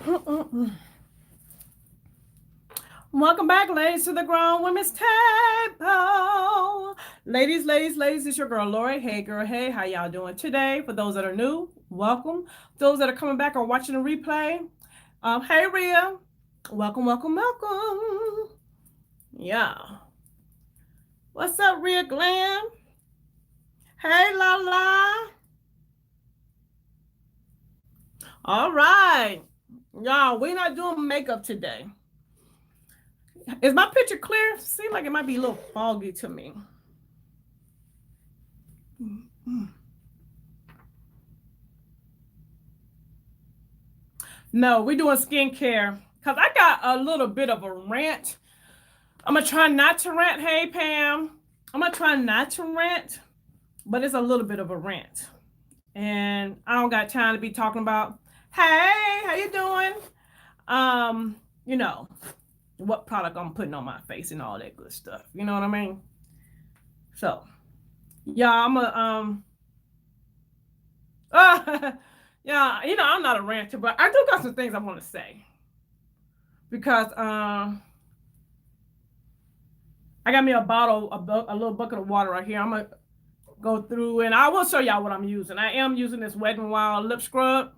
Welcome back, ladies, to the Grown Women's Table. Ladies, it's your girl, Lori. Hey, girl, hey, how y'all doing today? For those that are new, welcome. Those that are coming back or watching the replay, hey, Rhea. Welcome. Yeah. What's up, Rhea Glam? Hey, La. All right. Y'all, we're not doing makeup today. Is my picture clear? Seems like it might be a little foggy to me. No, we're doing skincare because I got a little bit of a rant. I'm going to try not to rant. Hey, Pam. I'm going to try not to rant, but it's a little bit of a rant. And I don't got time to be talking about, hey, how you doing? You know, what product I'm putting on my face and all that good stuff. You know what I mean? So, yeah, I'm yeah, I'm not a ranter, but I do got some things I want to say. Because I got me a bottle, a little bucket of water right here. I'm going to go through and I will show y'all what I'm using. I am using this Wet n Wild lip scrub.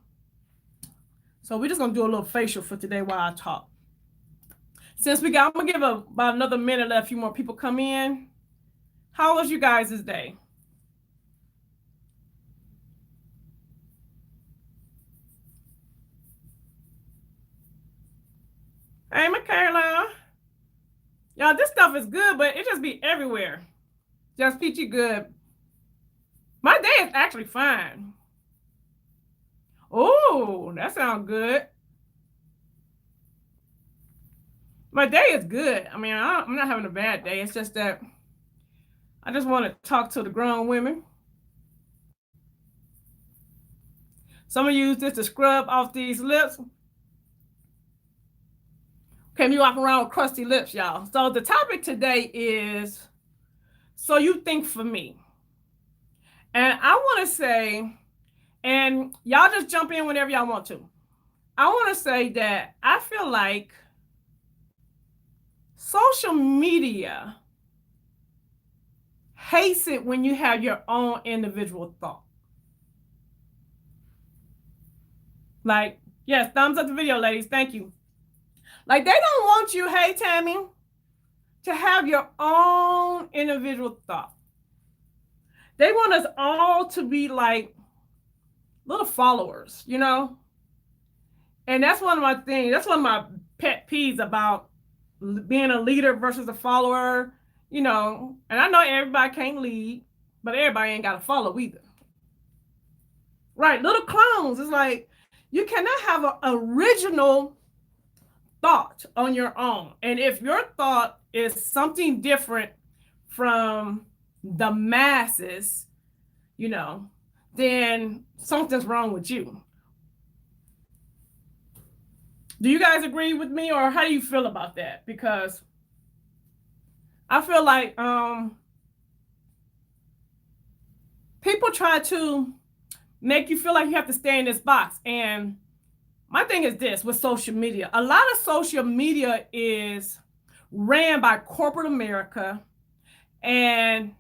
So we're just going to do a little facial for today while I talk. I'm going to give about another minute, let a few more people come in. How was you guys this day? Hey, Michaela. Y'all, this stuff is good, but it just be everywhere. Just peachy good. My day is actually fine. Oh, that sounds good. My day is good. I mean, I'm not having a bad day. It's just that I just want to talk to the grown women. Some of you use this to scrub off these lips. Can you walk around with crusty lips, y'all? So the topic today is, so you think for me. And I want to say, and y'all just jump in whenever y'all want to. I want to say that I feel like social media hates it when you have your own individual thought. Like, yes, thumbs up the video, ladies. Thank you. Like, they don't want you, hey, Tammy, to have your own individual thought. They want us all to be like little followers, you know? And that's one of my things. That's one of my pet peeves about being a leader versus a follower, you know. And I know everybody can't lead, but everybody ain't got to follow either. Right, little clones. It's like you cannot have an original thought on your own. And if your thought is something different from the masses, you know, then something's wrong with you. Do you guys agree with me, or how do you feel about that? Because I feel like people try to make you feel like you have to stay in this box. And my thing is this with social media. A lot of social media is ran by corporate America and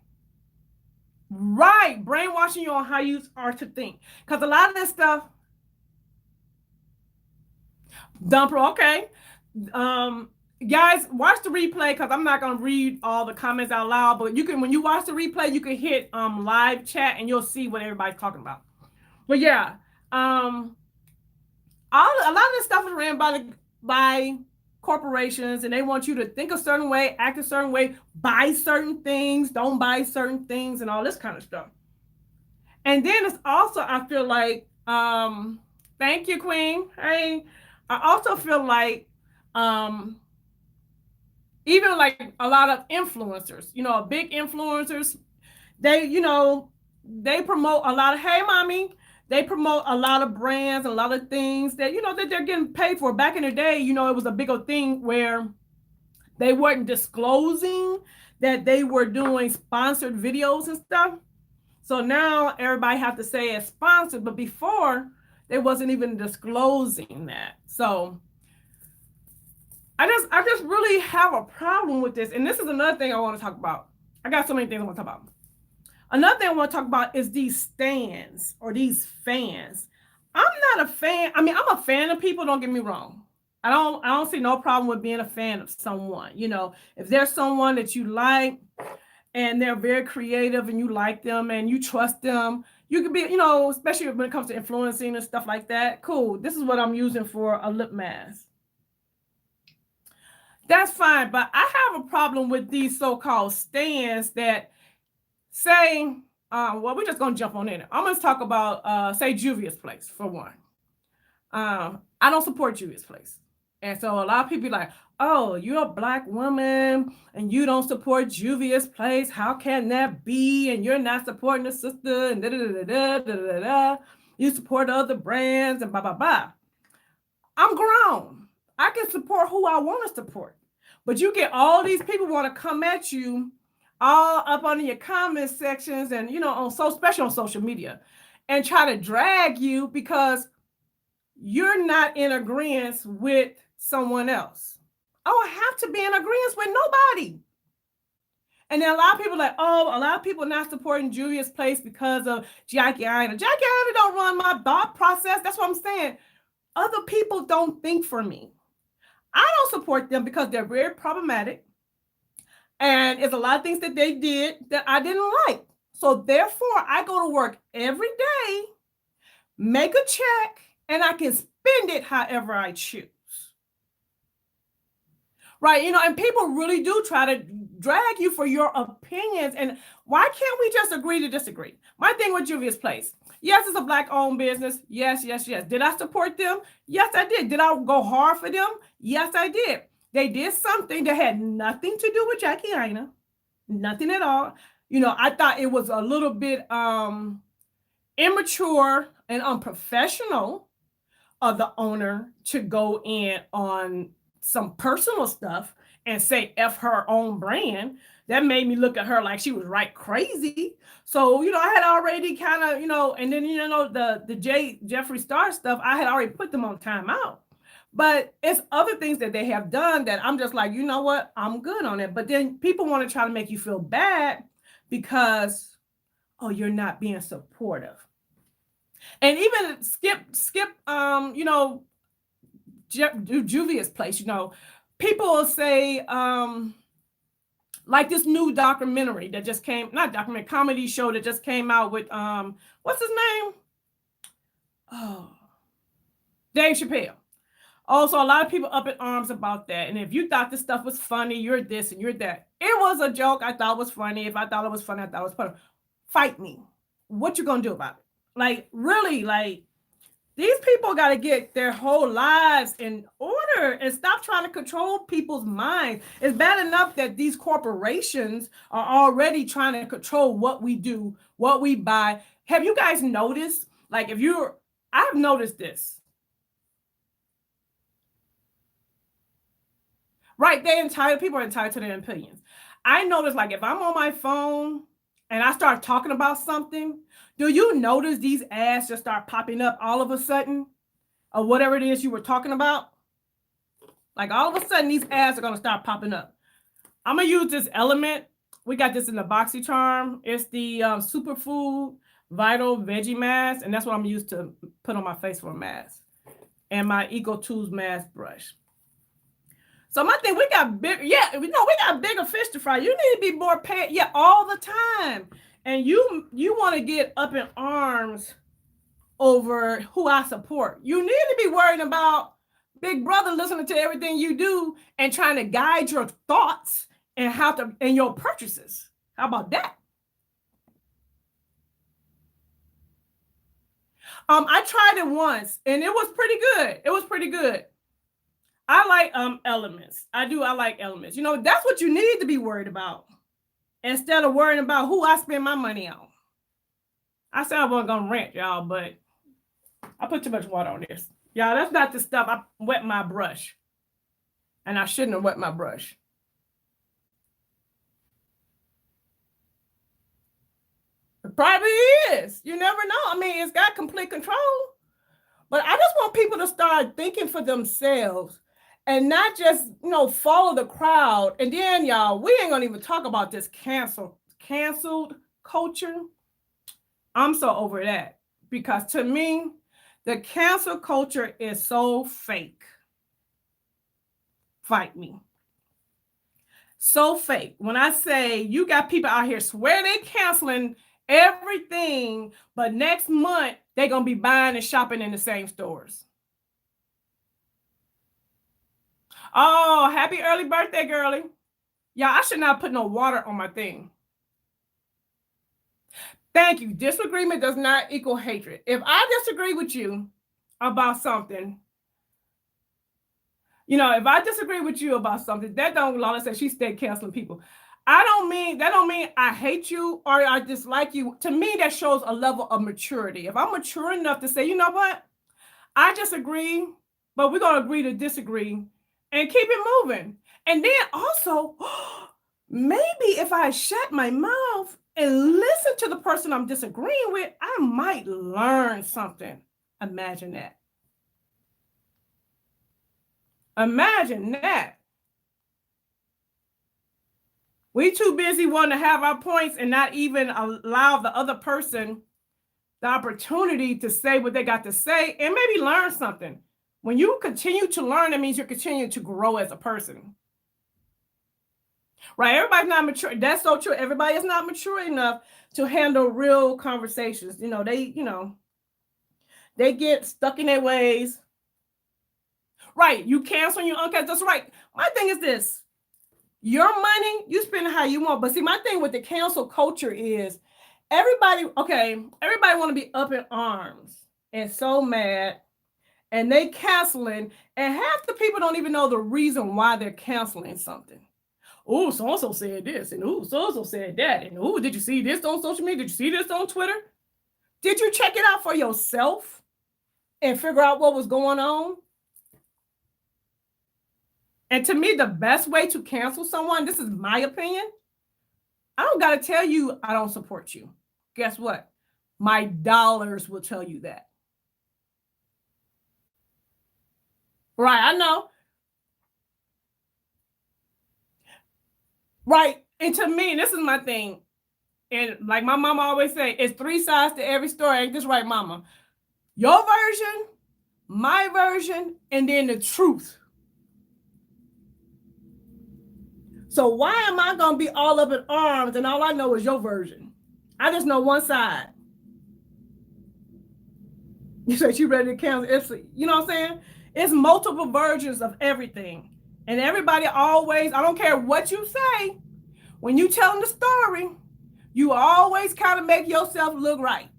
brainwashing you on how you are to think. Because a lot of this stuff, Dumper, okay. Guys, watch the replay because I'm not gonna read all the comments out loud, but you can, when you watch the replay, you can hit live chat and you'll see what everybody's talking about. But yeah, a lot of this stuff is ran by corporations, and they want you to think a certain way, act a certain way, buy certain things, don't buy certain things, and all this kind of stuff. And then it's also, I feel like, thank you, Queen. Hey, I also feel like, even like a lot of influencers, you know, big influencers, they promote a lot of, hey, mommy, they promote a lot of brands, a lot of things that, you know, that they're getting paid for. Back in the day, you know, it was a bigger thing where they weren't disclosing that they were doing sponsored videos and stuff. So now everybody have to say it's sponsored. But before, They wasn't even disclosing that. So I just really have a problem with this. And this is another thing I want to talk about. I got so many things I want to talk about. Another thing I want to talk about is these stands or these fans. I'm not a fan. I mean, I'm a fan of people, don't get me wrong. I don't see no problem with being a fan of someone. You know, if there's someone that you like and they're very creative and you like them and you trust them, you can be, you know, especially when it comes to influencing and stuff like that. Cool. This is what I'm using for a lip mask. That's fine, but I have a problem with these so-called stands that say, well, we're just gonna jump on in it. I'm gonna talk about, say, Juvia's Place for one. I don't support Juvia's Place, and so a lot of people are like, oh, you're a Black woman and you don't support Juvia's Place. How can that be? And you're not supporting the sister and da da da da da da da. You support other brands and blah blah blah. I'm grown. I can support who I want to support. But you get all these people want to come at you all up under your comment sections and, you know, especially on social media and try to drag you because you're not in agreement with someone else. I don't have to be in agreement with nobody. And then a lot of people are like, oh, a lot of people are not supporting Juvia's Place because of Jackie Aina. Jackie Aina don't run my thought process. That's what I'm saying. Other people don't think for me. I don't support them because they're very problematic. And it's a lot of things that they did that I didn't like. So therefore, I go to work every day, make a check, and I can spend it however I choose. Right? You know, and people really do try to drag you for your opinions. And why can't we just agree to disagree? My thing with Juvia's Place. Yes, it's a Black-owned business. Yes, yes, yes. Did I support them? Yes, I did. Did I go hard for them? Yes, I did. They did something that had nothing to do with Jackie Aina. Nothing at all. You know, I thought it was a little bit immature and unprofessional of the owner to go in on some personal stuff and say F her own brand. That made me look at her like she was right crazy. So, you know, I had already kind of, you know, and then, you know, the Jeffree Star stuff, I had already put them on timeout. But it's other things that they have done that I'm just like, you know what, I'm good on it. But then people want to try to make you feel bad because, oh, you're not being supportive. And even skip, you know, Juvia's Place, you know, people will say, like this new documentary that just came, not documentary, comedy show that just came out with, what's his name? Oh, Dave Chappelle. Also, a lot of people up in arms about that. And if you thought this stuff was funny, you're this and you're that. It was a joke. I thought it was funny. If I thought it was funny, I thought it was funny. Fight me. What you gonna do about it? Like, really, like, these people got to get their whole lives in order and stop trying to control people's minds. It's bad enough that these corporations are already trying to control what we do, what we buy. Have you guys noticed? Like, I've noticed this. Right, people are entitled to their opinions. I notice, like, if I'm on my phone and I start talking about something, do you notice these ads just start popping up all of a sudden, or whatever it is you were talking about? Like, all of a sudden, these ads are going to start popping up. I'm going to use this element. We got this in the Boxycharm. It's the Superfood Vital Veggie Mask, and that's what I'm going to use to put on my face for a mask. And my Eco Tools mask brush. So my thing, we got big, yeah, we got bigger fish to fry. You need to be more paid, yeah, all the time. And you want to get up in arms over who I support. You need to be worried about Big Brother listening to everything you do and trying to guide your thoughts and and your purchases. How about that? I tried it once and it was pretty good. It was pretty good. I like elements. I like elements. You know, that's what you need to be worried about instead of worrying about who I spend my money on. I said I wasn't gonna rant, y'all, but I put too much water on this. Y'all, that's not the stuff. I wet my brush. And I shouldn't have wet my brush. It probably is. You never know. I mean, it's got complete control. But I just want people to start thinking for themselves and not just, follow the crowd. And then, y'all, we ain't gonna even talk about this canceled culture. I'm so over that, because to me, the cancel culture is so fake. Fight me. So fake. When I say you got people out here swear they canceling everything, but next month they're gonna be buying and shopping in the same stores. Oh, happy early birthday, girly. Yeah, I should not put no water on my thing. Thank you. Disagreement does not equal hatred. If I disagree with you about something, if I disagree with you about something, that don't, Lala said she stayed canceling people. That don't mean I hate you or I dislike you. To me, that shows a level of maturity. If I'm mature enough to say, you know what, I disagree, but we're going to agree to disagree and keep it moving. And then also, maybe if I shut my mouth and listen to the person I'm disagreeing with, I might learn something. Imagine that. Imagine that. We too busy wanting to have our points and not even allow the other person the opportunity to say what they got to say and maybe learn something. When you continue to learn, it means you're continuing to grow as a person. Right? Everybody's not mature. That's so true. Everybody is not mature enough to handle real conversations. They get stuck in their ways. Right. You cancel your uncancel. That's right. My thing is this. Your money, you spend how you want. But see, my thing with the cancel culture is everybody want to be up in arms and so mad, and they canceling, and half the people don't even know the reason why they're canceling something. Oh, so-and-so said this, and oh, so-and-so said that, and oh, did you see this on social media? Did you see this on Twitter? Did you check it out for yourself and figure out what was going on? And to me, the best way to cancel someone, this is my opinion, I don't got to tell you I don't support you. Guess what? My dollars will tell you that. Right, I know. Right, and to me, this is my thing. And like my mama always say, it's three sides to every story. Ain't this right, mama? Your version, my version, and then the truth. So why am I going to be all up in arms and all I know is your version? I just know one side. You said you ready to cancel. You know what I'm saying? It's multiple versions of everything. And everybody always, I don't care what you say, when you telling the story, you always kind of make yourself look right.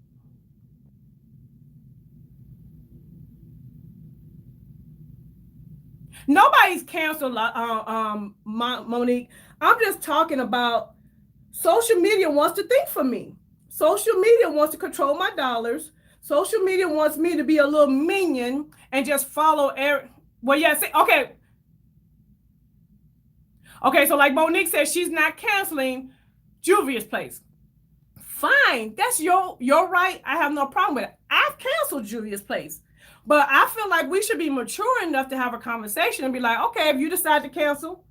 Nobody's canceled, Monique. I'm just talking about social media wants to think for me. Social media wants to control my dollars. Social media wants me to be a little minion and just follow Eric. Well, yeah, okay. Okay, so like Monique said, she's not canceling Juvia's Place. Fine, that's your right. I have no problem with it. I've canceled Juvia's Place. But I feel like we should be mature enough to have a conversation and be like, okay, if you decide to cancel,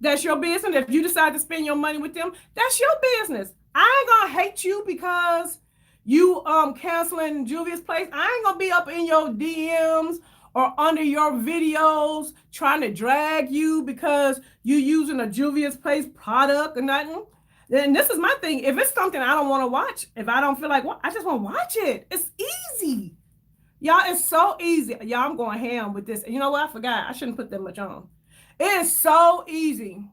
that's your business. If you decide to spend your money with them, that's your business. I ain't gonna hate you because you canceling Juvia's Place. I ain't gonna be up in your DMs or under your videos trying to drag you because you using a Juvia's Place product or nothing. Then this is my thing. If it's something I don't want to watch, if I don't feel like, well, I just want to watch it. It's easy. Y'all, it's so easy. Y'all, I'm going ham with this. You know what? I forgot. I shouldn't put that much on. It is so easy.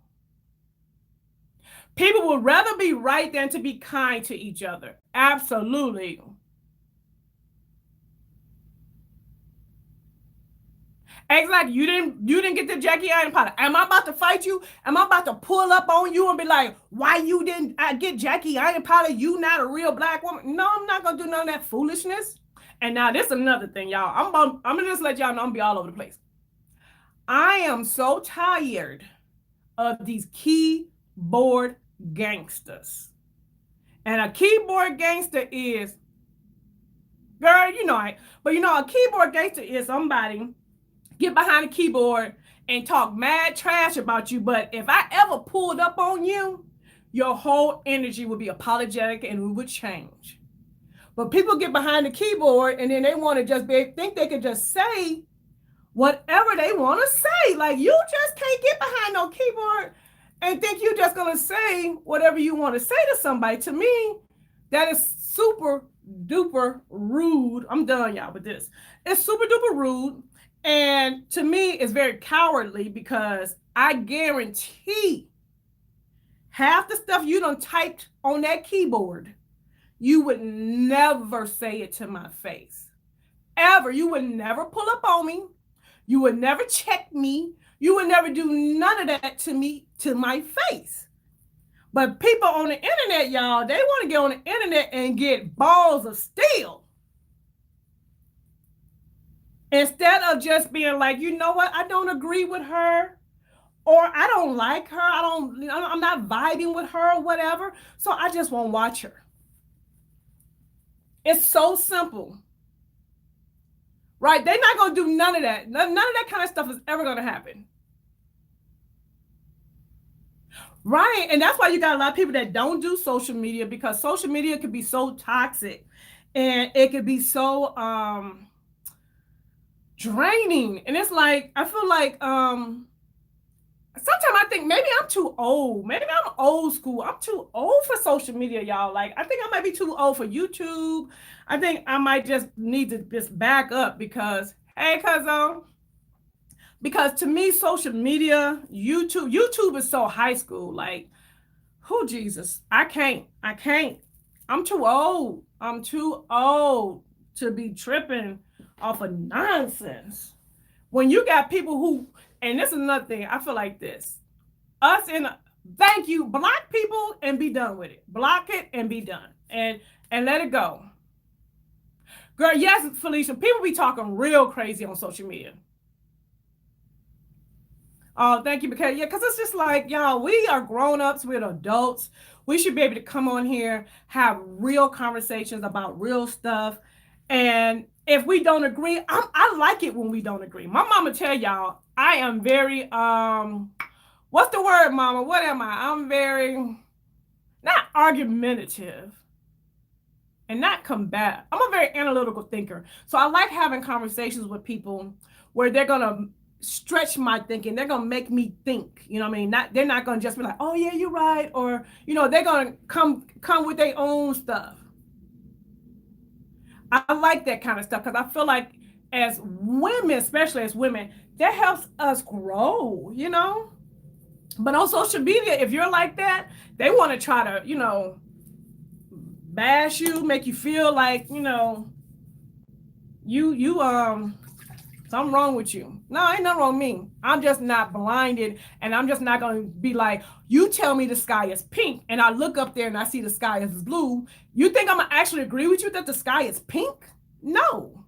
People would rather be right than to be kind to each other. Absolutely. Exactly. You didn't get the Jackie Iron powder. Am I about to fight you? Am I about to pull up on you and be like, why you didn't get Jackie Iron powder? You not a real black woman. No, I'm not gonna do none of that foolishness. And now this is another thing, y'all. I'm gonna just let y'all know I'm gonna be all over the place. I am so tired of these keyboard gangsters. And a keyboard gangster is Girl, but a keyboard gangster is somebody get behind the keyboard and talk mad trash about you. But if I ever pulled up on you, your whole energy would be apologetic and we would change. But people get behind the keyboard and then they want to think they could just say whatever they want to say. Like, you just can't get behind no keyboard and think you're just going to say whatever you want to say to somebody. To me, that is super duper rude. I'm done, y'all, with this. It's super duper rude. And to me, it's very cowardly because I guarantee half the stuff you done typed on that keyboard, you would never say it to my face. Ever. You would never pull up on me. You would never check me. You would never do none of that to me, to my face. But people on the internet, y'all, they want to get on the internet and get balls of steel. Instead of just being like, you know what, I don't agree with her, or I don't like her, I'm not vibing with her or whatever, so I just won't watch her. It's so simple. Right? They're not going to do none of that. None of that kind of stuff is ever going to happen. Right. And that's why you got a lot of people that don't do social media, because social media could be so toxic and it could be so draining. And it's like, I feel like sometimes I think maybe I'm too old. Maybe I'm old school. I'm too old for social media, y'all. Like, I think I might be too old for YouTube. I think I might just need to just back up because, hey, because to me, social media, YouTube is so high school. Like, who Jesus? I can't. I'm too old. I'm too old to be tripping off of nonsense. When you got people who, and this is another thing, I feel like this. Thank you, block people and be done with it. Block it and be done. And let it go. Girl, yes, Felicia, people be talking real crazy on social media. Oh, thank you, because it's just like, y'all, we are grown-ups, we're adults. We should be able to come on here, have real conversations about real stuff. And if we don't agree, I like it when we don't agree. My mama tell y'all, I am very, what's the word, mama? What am I? I'm very, not argumentative and not combative. I'm a very analytical thinker. So I like having conversations with people where they're going to stretch my thinking. They're going to make me think, you know what I mean? They're not going to just be like, oh yeah, you're right. Or, they're going to come with their own stuff. I like that kind of stuff because I feel like as women, especially as women, that helps us grow, But on social media, if you're like that, they want to try to, bash you, make you feel like, something wrong with you. No, ain't nothing wrong with me. I'm just not blinded, and I'm just not going to be like, you tell me the sky is pink, and I look up there and I see the sky is blue. You think I'm going to actually agree with you that the sky is pink? No.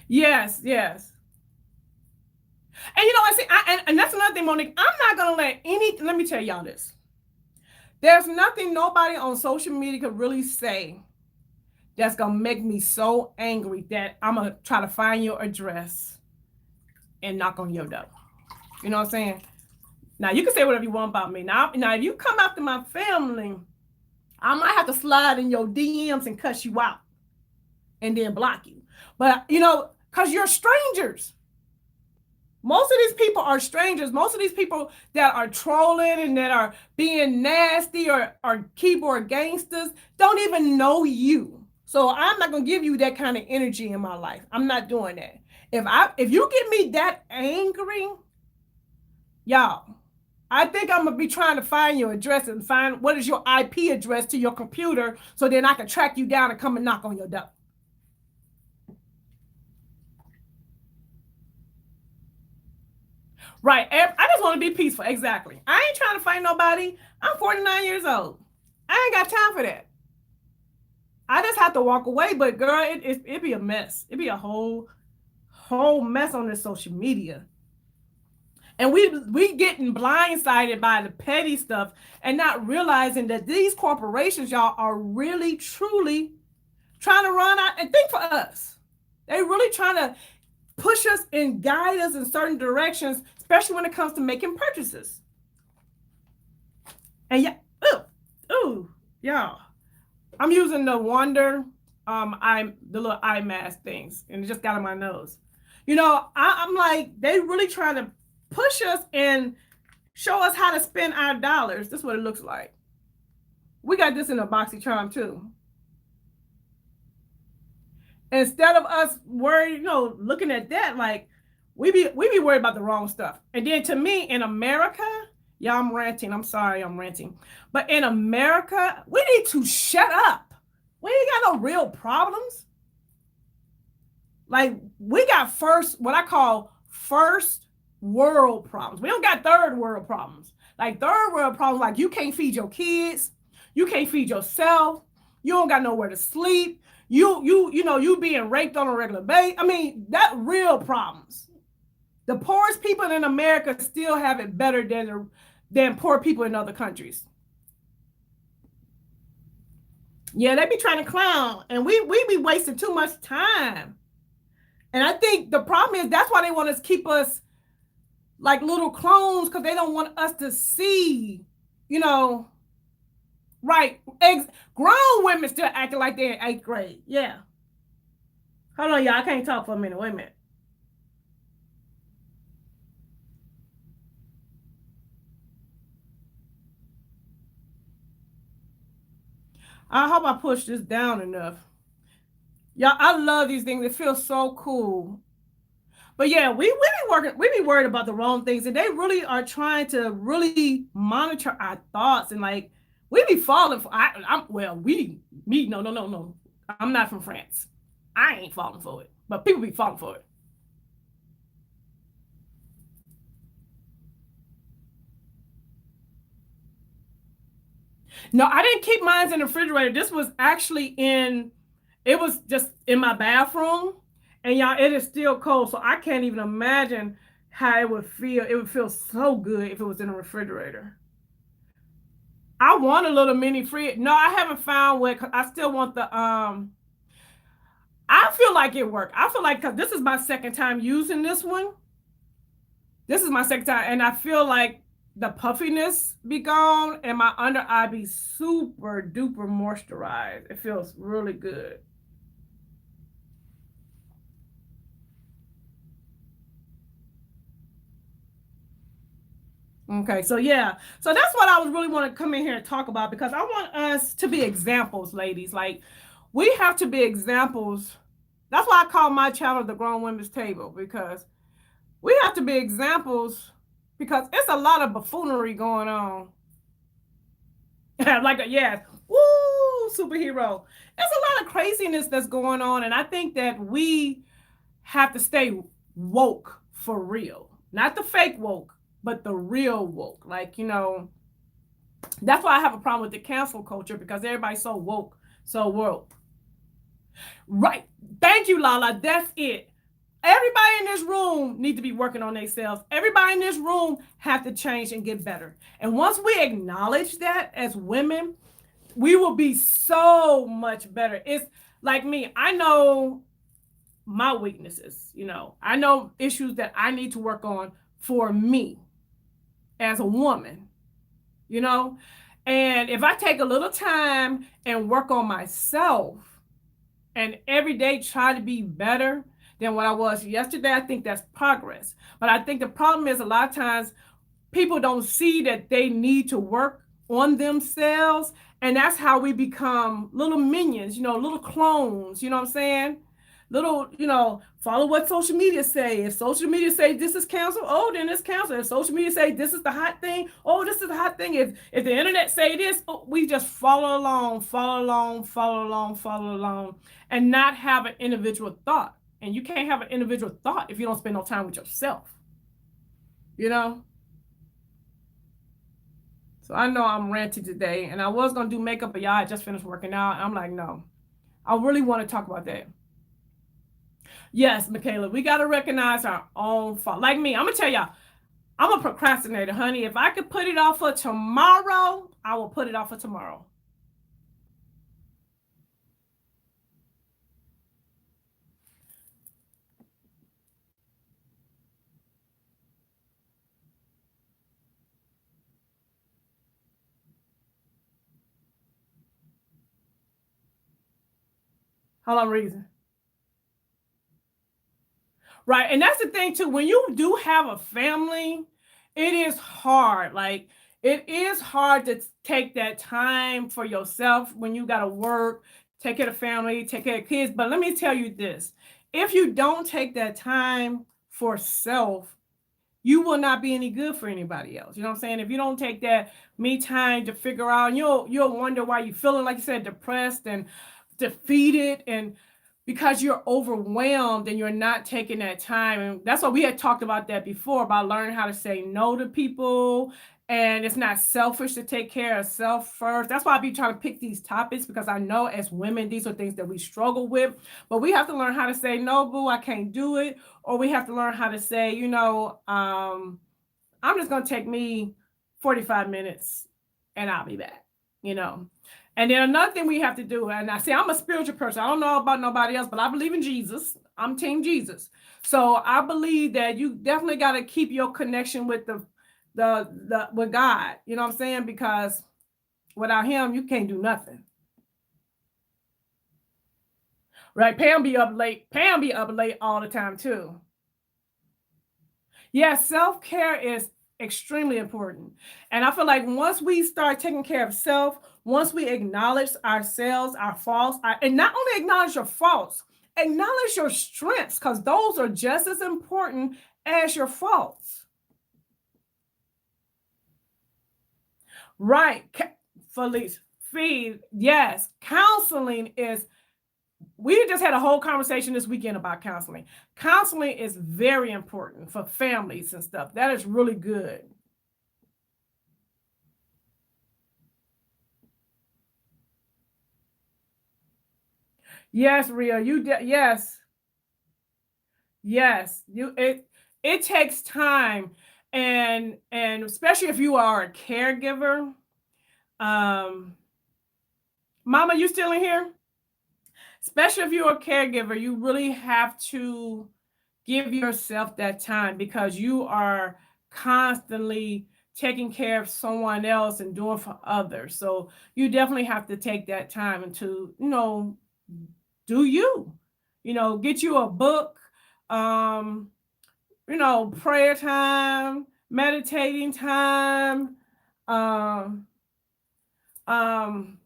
Yes. And I see, and that's another thing, Monique. I'm not going to let me tell y'all this. There's nothing nobody on social media could really say that's going to make me so angry that I'm going to try to find your address and knock on your door. You know what I'm saying? Now, you can say whatever you want about me. Now if you come after my family, I might have to slide in your DMs and cuss you out and then block you. But, because you're strangers. Most of these people are strangers. Most of these people that are trolling and that are being nasty or keyboard gangsters don't even know you. So I'm not going to give you that kind of energy in my life. I'm not doing that. If you get me that angry, y'all, I think I'm going to be trying to find your address and find what is your IP address to your computer so then I can track you down and come and knock on your door. Right. I just want to be peaceful. Exactly. I ain't trying to fight nobody. I'm 49 years old. I ain't got time for that. I just have to walk away. But girl, it'd be a mess. It'd be a whole mess on this social media. And we getting blindsided by the petty stuff and not realizing that these corporations, y'all, are really truly trying to run out and think for us. They really trying to push us and guide us in certain directions, especially when it comes to making purchases. And yeah, y'all. I'm using the Wonder the little eye mask things, and it just got in my nose. You know, I'm like, they really trying to push us and show us how to spend our dollars. This is what it looks like. We got this in a Boxycharm too. Instead of us worried, looking at that, like we be worried about the wrong stuff. And then to me, in America, yeah, I'm ranting. I'm sorry, I'm ranting. But in America, we need to shut up. We ain't got no real problems. Like, we got what I call first world problems. We don't got third world problems. Like, third world problems, like you can't feed your kids, you can't feed yourself, you don't got nowhere to sleep, you being raped on a regular basis. I mean, that real problems. The poorest people in America still have it better than poor people in other countries. Yeah, they be trying to clown, and we be wasting too much time. And I think the problem is that's why they want to keep us like little clones, because they don't want us to see, right. Grown women still acting like they're in 8th grade. Yeah. Hold on, y'all. I can't talk for a minute. Wait a minute. I hope I push this down enough. Y'all, I love these things. It feels so cool. But yeah, we be worried about the wrong things, and they really are trying to really monitor our thoughts, and like we be falling for. No. I'm not from France. I ain't falling for it, but people be falling for it. No, I didn't keep mine in the refrigerator. This was actually it was just in my bathroom. And y'all, it is still cold. So I can't even imagine how it would feel. It would feel so good if it was in a refrigerator. I want a little mini fridge. No, I haven't found what. I still want the I feel like it worked. I feel like, because this is my second time using this one. This is my second time, and I feel like the puffiness be gone and my under eye be super duper moisturized. It feels really good. Okay, so yeah, so that's what I was really want to come in here and talk about, because I want us to be examples, ladies. Like, we have to be examples. That's why I call my channel the Grown Women's Table, because we have to be examples, because it's a lot of buffoonery going on. Like, yes, woo, superhero. There's a lot of craziness that's going on, and I think that we have to stay woke for real. Not the fake woke, but the real woke. Like, that's why I have a problem with the cancel culture, because everybody's so woke, so woke. Right. Thank you, Lala. That's it. Everybody in this room need to be working on themselves. Everybody in this room have to change and get better. And once we acknowledge that as women, we will be so much better. It's like me. I know my weaknesses. I know issues that I need to work on for me as a woman, and if I take a little time and work on myself and every day try to be better than what I was yesterday, I think that's progress. But I think the problem is, a lot of times people don't see that they need to work on themselves, and that's how we become little minions, little clones, you know what I'm saying? Little, follow what social media say. If social media say this is canceled, oh, then it's canceled. If social media say this is the hot thing, oh, this is the hot thing. If the internet say this, oh, we just follow along, and not have an individual thought. And you can't have an individual thought if you don't spend no time with yourself. So I know I'm ranting today, and I was gonna do makeup, but y'all, I just finished working out. I'm like, no, I really want to talk about that. Yes, Michaela, we got to recognize our own fault. Like me, I'm going to tell y'all, I'm a procrastinator, honey. If I could put it off for tomorrow, I will put it off for tomorrow. How long reason? Right. And that's the thing too. When you do have a family, it is hard. Like it is hard to take that time for yourself when you gotta work, take care of family, take care of kids. But let me tell you this. If you don't take that time for self, you will not be any good for anybody else. You know what I'm saying? If you don't take that me time to figure out, you'll wonder why you're feeling, like you said, depressed and defeated, and because you're overwhelmed and you're not taking that time. And that's why we had talked about that before, about learning how to say no to people. And it's not selfish to take care of self first. That's why I be trying to pick these topics, because I know as women, these are things that we struggle with. But we have to learn how to say, no, boo, I can't do it. Or we have to learn how to say, I'm just going to take me 45 minutes and I'll be back, you know. And then another thing we have to do, and I say I'm a spiritual person. I don't know about nobody else, but I believe in Jesus. I'm team Jesus. So I believe that you definitely got to keep your connection with with God. You know what I'm saying? Because without him, you can't do nothing. Right? Pam be up late. Pam be up late all the time too. Yeah, self-care is extremely important. And I feel like once we start taking care of self, once we acknowledge ourselves, our faults, and not only acknowledge your faults, acknowledge your strengths, because those are just as important as your faults. Right. Felice, feed, yes. Counseling is, we just had a whole conversation this weekend about counseling. Counseling is very important for families and stuff. That is really good. Yes, Ria, yes, yes. It takes time, and especially if you are a caregiver. Um, Mama, you still in here? Especially if you're a caregiver, you really have to give yourself that time, because you are constantly taking care of someone else and doing for others. So you definitely have to take that time and to, do you, get you a book, um, prayer time, meditating time. Um, um,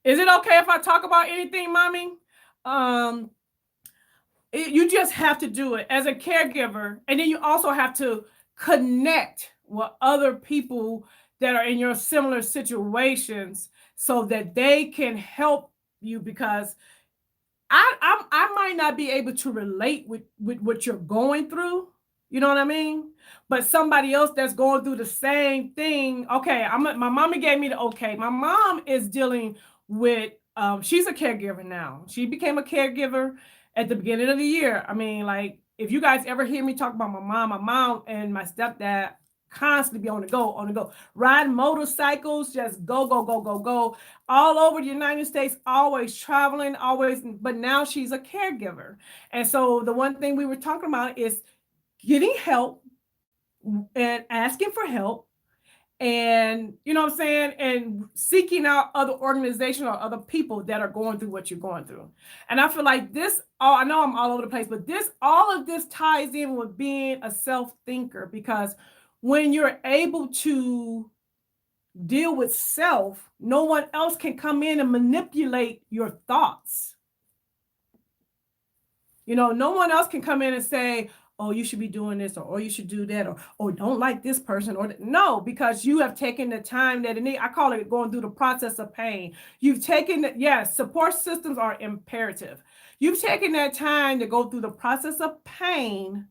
is it okay if I talk about anything, mommy? Um, you just have to do it as a caregiver, and then you also have to connect with other people that are in your similar situations so that they can help you, because I might not be able to relate with what you're going through. You know what I mean? But somebody else that's going through the same thing. Okay, my mama gave me the okay. My mom is dealing with she's a caregiver now. She became a caregiver at the beginning of the year. I mean, like, if you guys ever hear me talk about my mom and my stepdad constantly be on the go, riding motorcycles, just go, go, go, go, go, all over the United States, always traveling, always. But now she's a caregiver. And so the one thing we were talking about is getting help and asking for help, and you know what I'm saying, and seeking out other organizations or other people that are going through what you're going through. And I feel like this, I know I'm all over the place, but all of this ties in with being a self-thinker, because when you're able to deal with self, no one else can come in and manipulate your thoughts. No one else can come in and say, oh, you should be doing this, or oh, you should do that, or oh, don't like this person, or no, because you have taken the time that it needs. I call it going through the process of pain. You've taken yes, support systems are imperative. You've taken that time to go through the process of pain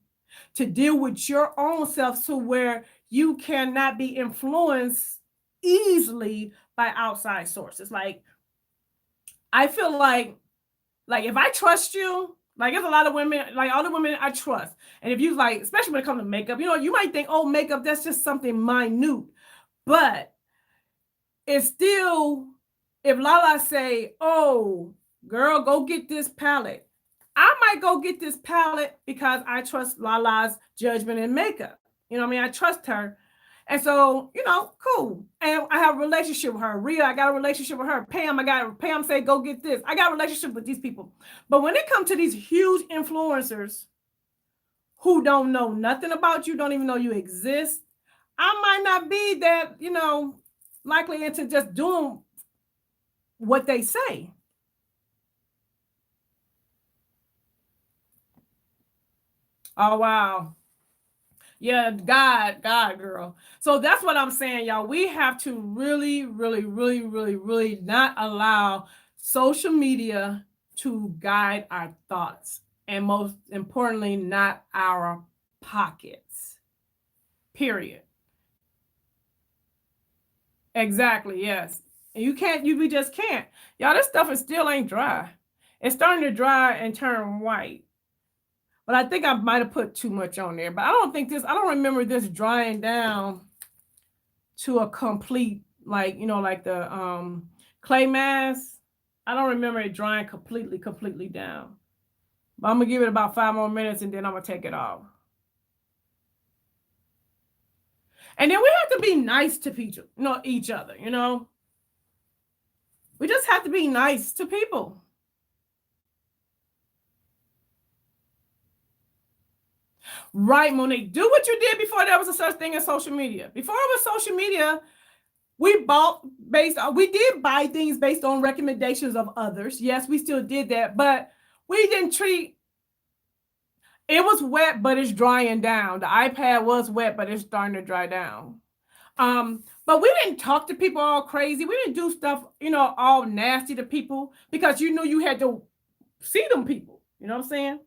to deal with your own self, to where you cannot be influenced easily by outside sources. Like, I feel like if I trust you, Like, there's a lot of women, like all the women I trust. And if you like, especially when it comes to makeup, you might think, oh, makeup, that's just something minute. But it's still, if Lala say, oh, girl, go get this palette, I might go get this palette because I trust Lala's judgment in makeup. You know what I mean? I trust her. And so, cool. And I have a relationship with her. Rhea, I got a relationship with her. Pam say, go get this. I got a relationship with these people. But when it comes to these huge influencers who don't know nothing about you, don't even know you exist, I might not be that, likely into just doing what they say. Oh, wow. Yeah, God, girl. So that's what I'm saying, y'all. We have to really, really, really, really, really not allow social media to guide our thoughts. And most importantly, not our pockets. Period. Exactly, yes. And we just can't. Y'all, this stuff is still ain't dry. It's starting to dry and turn white. But I think I might have put too much on there. But I don't remember this drying down to a complete, like the clay mask. I don't remember it drying completely down. But I'm going to give it about 5 more minutes and then I'm going to take it off. And then we have to be nice to people, each other, We just have to be nice to people. Right, Monique. Do what you did before there was a such thing as social media. Before it was social media, we did buy things based on recommendations of others. Yes, we still did that, but we didn't treat. It was wet, but it's drying down. The iPad was wet, but it's starting to dry down. But we didn't talk to people all crazy. We didn't do stuff, all nasty to people because you knew you had to see them people. You know what I'm saying?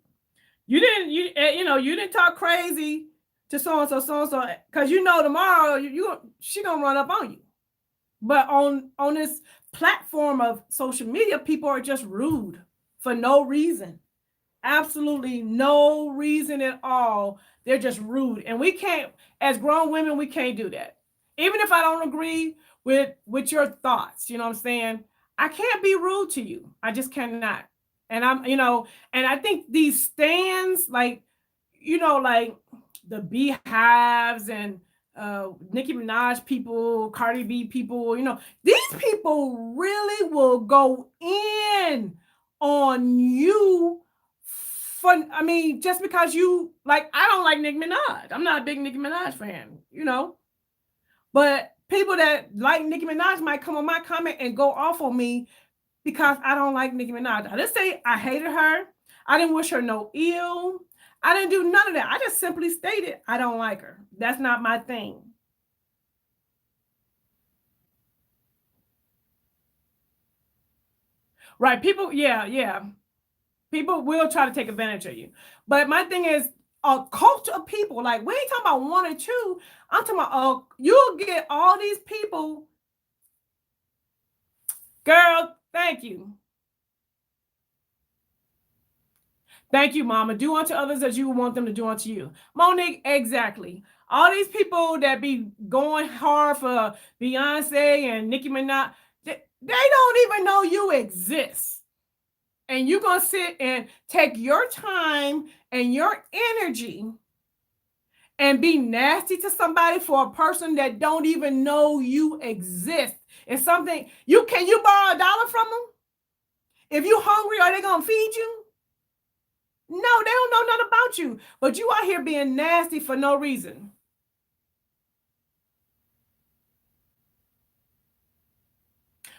You didn't talk crazy to so and so because tomorrow she gonna run up on you. But on this platform of social media, people are just rude for no reason. Absolutely no reason at all. They're just rude. And we can't, as grown women, we can't do that. Even if I don't agree with your thoughts, you know what I'm saying? I can't be rude to you. I just cannot. And and I think these stands, like the Beehives and Nicki Minaj people, Cardi B people, these people really will go in on you just because you I don't like Nicki Minaj. I'm not a big Nicki Minaj fan, but people that like Nicki Minaj might come on my comment and go off on me because I don't like Nicki Minaj. I didn't say I hated her. I didn't wish her no ill. I didn't do none of that. I just simply stated I don't like her. That's not my thing. Right. People, yeah. People will try to take advantage of you. But my thing is a cult of people. Like, we ain't talking about 1 or 2. I'm talking about you'll get all these people. Girl, thank you. Thank you, Mama. Do unto others as you want them to do unto you. Monique, exactly. All these people that be going hard for Beyonce and Nicki Minaj, they don't even know you exist. And you're going to sit and take your time and your energy and be nasty to somebody for a person that don't even know you exist. It's something, can you borrow $1 from them? If you hungry, are they going to feed you? No, they don't know nothing about you. But you out here being nasty for no reason.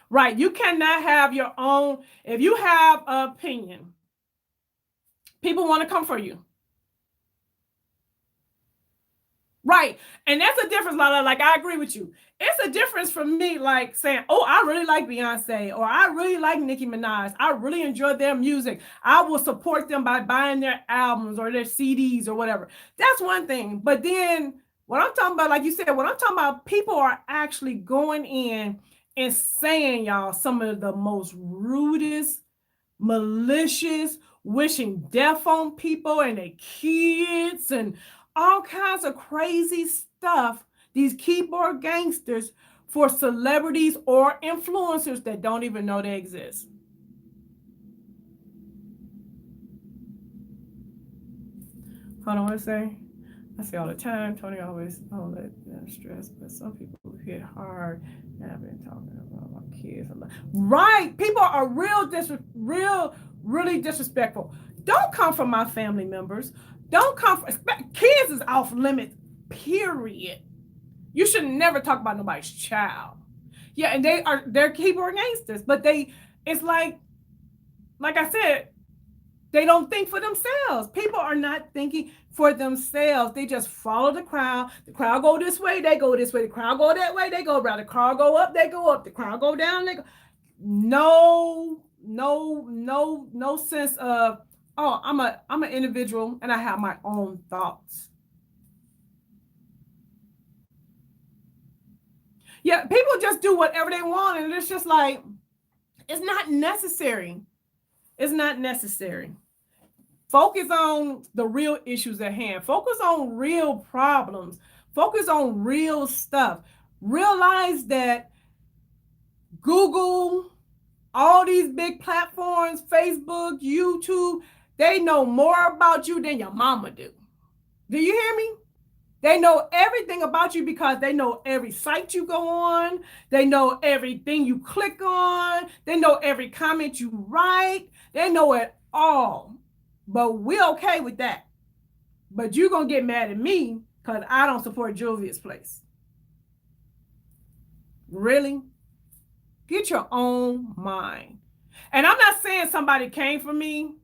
Right. You cannot have your own. If you have an opinion, people want to come for you. Right. And that's a difference, Lala. Like, I agree with you. It's a difference for me, like saying, oh, I really like Beyonce, or I really like Nicki Minaj. I really enjoy their music. I will support them by buying their albums or their CDs or whatever. That's one thing. But then what I'm talking about, like you said, what I'm talking about, people are actually going in and saying, y'all, some of the most rudest, malicious, wishing death on people and their kids and all kinds of crazy stuff. These keyboard gangsters for celebrities or influencers that don't even know they exist. Hold on, what I say? I say all the time, Toni always let stress, but some people hit hard. And I've been talking about my kids a lot. Right. People are really disrespectful. Don't come from my family members. Don't come from kids is off limits, period. You should never talk about nobody's child. Yeah, and they're keyboard gangsters, but it's like I said, they don't think for themselves. People are not thinking for themselves. They just follow the crowd. The crowd go this way, they go this way. The crowd go that way, they go around. The crowd go up, they go up. The crowd go down, they go. No sense of, oh, I'm an individual and I have my own thoughts. Yeah, people just do whatever they want, and it's just like, it's not necessary. It's not necessary. Focus on the real issues at hand. Focus on real problems. Focus on real stuff. Realize that Google, all these big platforms, Facebook, YouTube, they know more about you than your mama do. Do you hear me? They know everything about you because they know every site you go on. They know everything you click on. They know every comment you write. They know it all. But we're okay with that. But you're going to get mad at me because I don't support Juvia's place. Really? Get your own mind. And I'm not saying somebody came for me.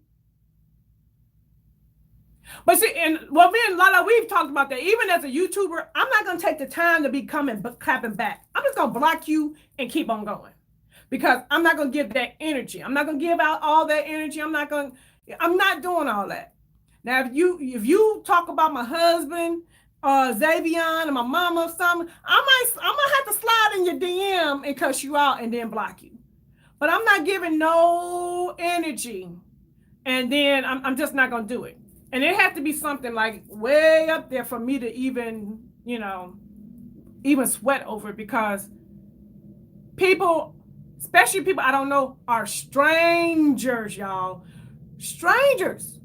But see, and well, me and Lala, we've talked about that. Even as a YouTuber, I'm not going to take the time to be clapping back. I'm just going to block you and keep on going. Because I'm not going to give that energy. I'm not going to give out all that energy. I'm not doing all that. Now, if you talk about my husband, Xavion, and my mama or something, I might have to slide in your DM and cuss you out and then block you. But I'm not giving no energy. And then I'm just not going to do it. And it has to be something like way up there for me to even sweat over it, because people, especially people I don't know, are strangers, y'all. Strangers.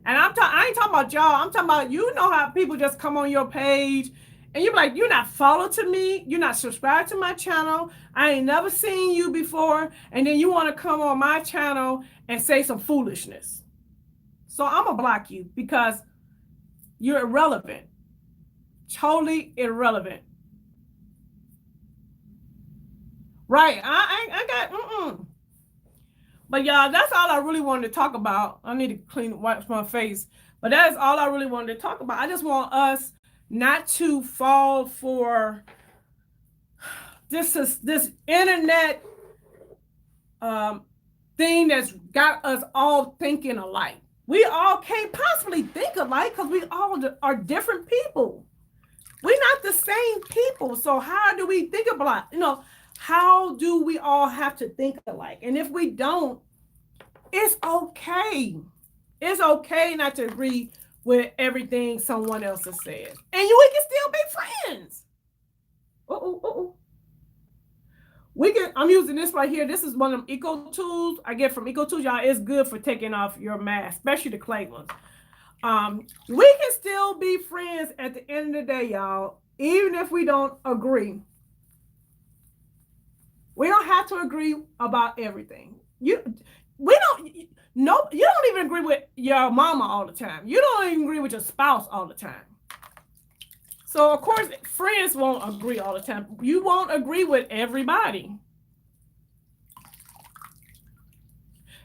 And I ain't talking about y'all. I'm talking about, you know how people just come on your page and you're like, you're not followed to me. You're not subscribed to my channel. I ain't never seen you before. And then you want to come on my channel and say some foolishness. So I'm going to block you because you're irrelevant. Totally irrelevant. Right. I got, But y'all, that's all I really wanted to talk about. I need to wipe my face. But that is all I really wanted to talk about. I just want us not to fall for this internet thing that's got us all thinking alike. We all can't possibly think alike because we all are different people. We're not the same people. So how do we think alike? How do we all have to think alike? And if we don't, it's okay. It's okay not to agree with everything someone else has said. And we can still be friends. I'm using this right here. This is one of them eco tools I get from Eco Tools. Y'all, it's good for taking off your mask, especially the clay ones. We can still be friends at the end of the day, y'all, even if we don't agree. We don't have to agree about everything. You don't even agree with your mama all the time. You don't even agree with your spouse all the time. So of course, friends won't agree all the time. You won't agree with everybody.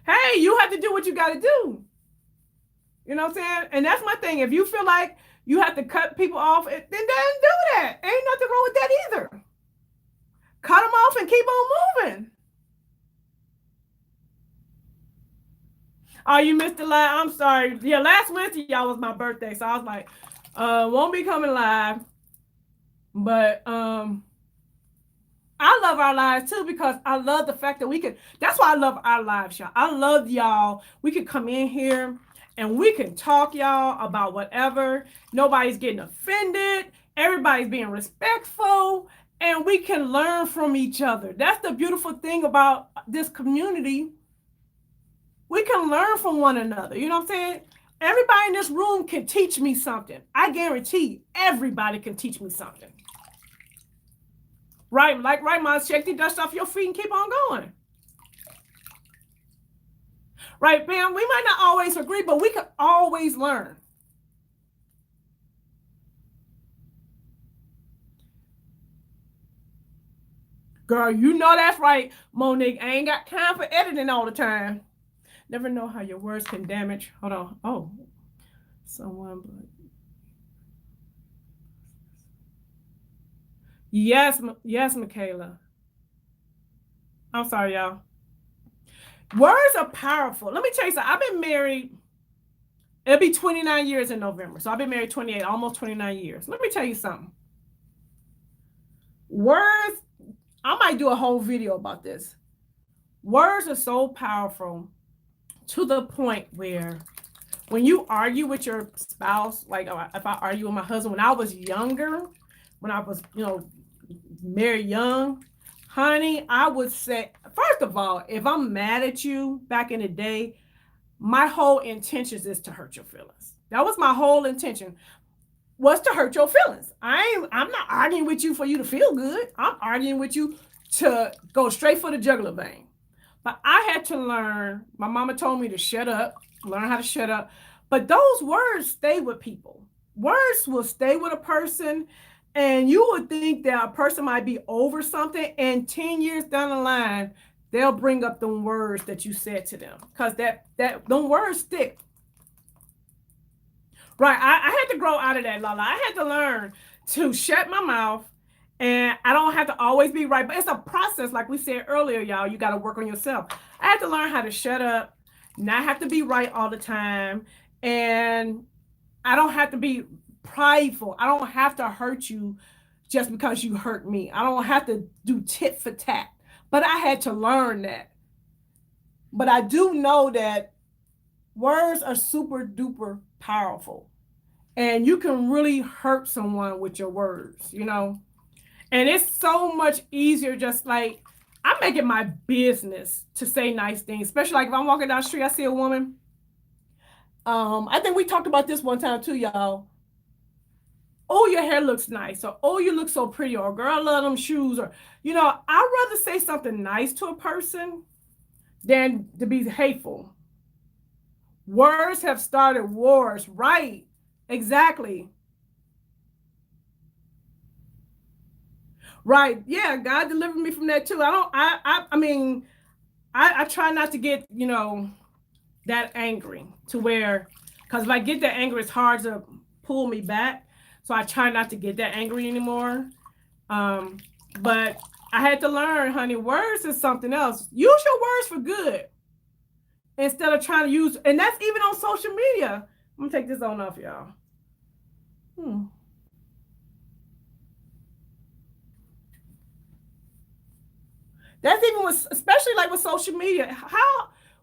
Hey, you have to do what you got to do. You know what I'm saying? And that's my thing. If you feel like you have to cut people off, then do that. Ain't nothing wrong with that either. Cut them off and keep on moving. Oh, you missed the live. I'm sorry. Yeah, last Wednesday, y'all, was my birthday. So I was like, won't be coming live. But I I love our lives too, because I love the fact that we can, that's why I love our lives, y'all. I love y'all. We can come in here and we can talk, y'all, about whatever. Nobody's getting offended. Everybody's being respectful, and we can learn from each other. That's the beautiful thing about this community. We can learn from one another. You know what I'm saying? Everybody in this room can teach me something. I guarantee everybody can teach me something. Right? Like, right, Mom, shake the dust off your feet and keep on going. Right, Pam? We might not always agree, but we can always learn. Girl, you know that's right, Monique. I ain't got time for editing all the time. Never know how your words can damage. Hold on. Oh, someone. Yes, yes, Michaela. I'm sorry, y'all. Words are powerful. Let me tell you something. I've been married. It'll be 29 years in November. So I've been married 28, almost 29 years. Let me tell you something. Words, I might do a whole video about this. Words are so powerful to the point where when you argue with your spouse, like if I argue with my husband, when I was younger, when I was, married young, honey, I would say, first of all, if I'm mad at you back in the day, my whole intention is to hurt your feelings. That was my whole intention, was to hurt your feelings. I'm not arguing with you for you to feel good. I'm arguing with you to go straight for the jugular vein. But I had to learn, my mama told me to shut up, learn how to shut up. But those words stay with people. Words will stay with a person, and you would think that a person might be over something, and 10 years down the line, they'll bring up the words that you said to them, because them words stick. Right, I had to grow out of that, Lala. I had to learn to shut my mouth, and I don't have to always be right, but it's a process. Like we said earlier, y'all, you got to work on yourself. I had to learn how to shut up, not have to be right all the time, and I don't have to be prideful. I don't have to hurt you just because you hurt me. I don't have to do tit for tat. But I had to learn that. But I do know that words are super duper powerful. And you can really hurt someone with your words, And it's so much easier, just like, I make it my business to say nice things, especially like if I'm walking down the street, I see a woman. I think we talked about this one time too, y'all. Oh, your hair looks nice, or oh, you look so pretty, or girl, I love them shoes, or I'd rather say something nice to a person than to be hateful. Words have started wars, right? Exactly. Right. Yeah, God delivered me from that too. I try not to get, that angry to where, because if I get that angry, it's hard to pull me back. So I try not to get that angry anymore. But I had to learn, honey, words is something else. Use your words for good instead of trying to use, and that's even on social media. I'm gonna take this on off, y'all. That's even with, especially like with social media.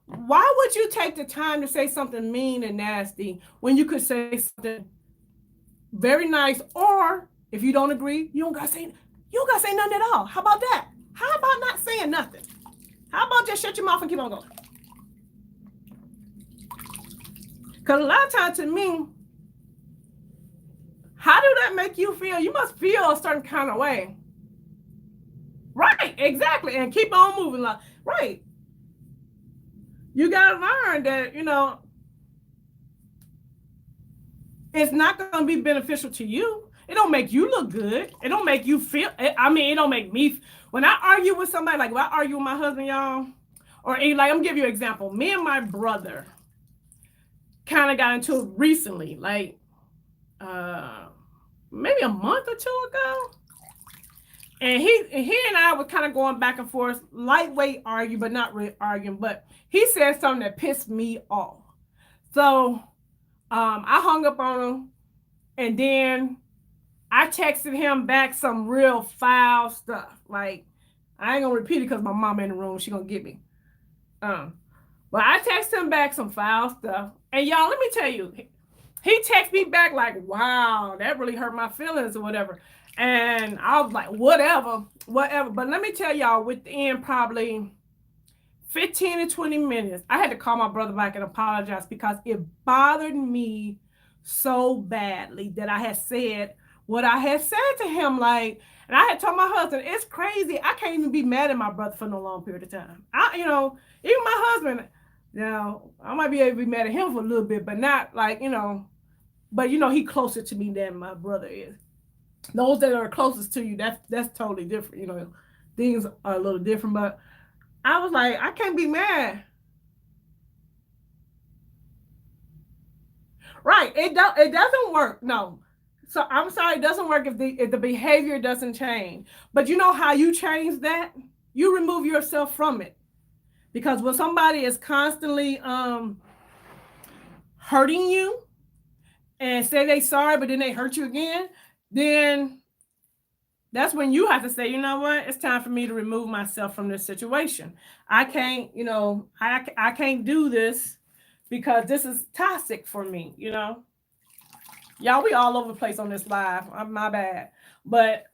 Why would you take the time to say something mean and nasty when you could say something very nice? Or if you don't agree, you don't gotta say nothing at all. How about that? How about not saying nothing? How about just shut your mouth and keep on going? Because a lot of times, to me, how do that make you feel? You must feel a certain kind of way. Right, exactly. And keep on moving. Right. You got to learn that, it's not going to be beneficial to you. It don't make you look good. It don't make you feel, it don't make me, when I argue with somebody, like when I argue with my husband, y'all, or like, I'm giving you an example. Me and my brother kind of got into it recently, like maybe a month or two ago. And he and I were kind of going back and forth, lightweight argue, but not really arguing. But he said something that pissed me off. So I hung up on him, and then I texted him back some real foul stuff. Like, I ain't gonna repeat it because my mama in the room. She gonna get me. But I text him back some foul stuff. And y'all, let me tell you, he texted me back like, wow, that really hurt my feelings or whatever. And I was like, whatever. But let me tell y'all, within probably 15 to 20 minutes, I had to call my brother back and apologize because it bothered me so badly that I had said what I had said to him. Like, and I had told my husband, it's crazy. I can't even be mad at my brother for no long period of time. Even my husband, I might be able to be mad at him for a little bit, but not like, but he closer to me than my brother is. Those that are closest to you, that's totally different. Things are a little different, but I was like, I can't be mad. Right. It doesn't work. No. So I'm sorry, it doesn't work if the behavior doesn't change. But you know how you change that? You remove yourself from it. Because when somebody is constantly hurting you and say they sorry, but then they hurt you again, then that's when you have to say, you know what? It's time for me to remove myself from this situation. I can't, I can't do this because this is toxic for me, Y'all, we all over the place on this live. My bad. But,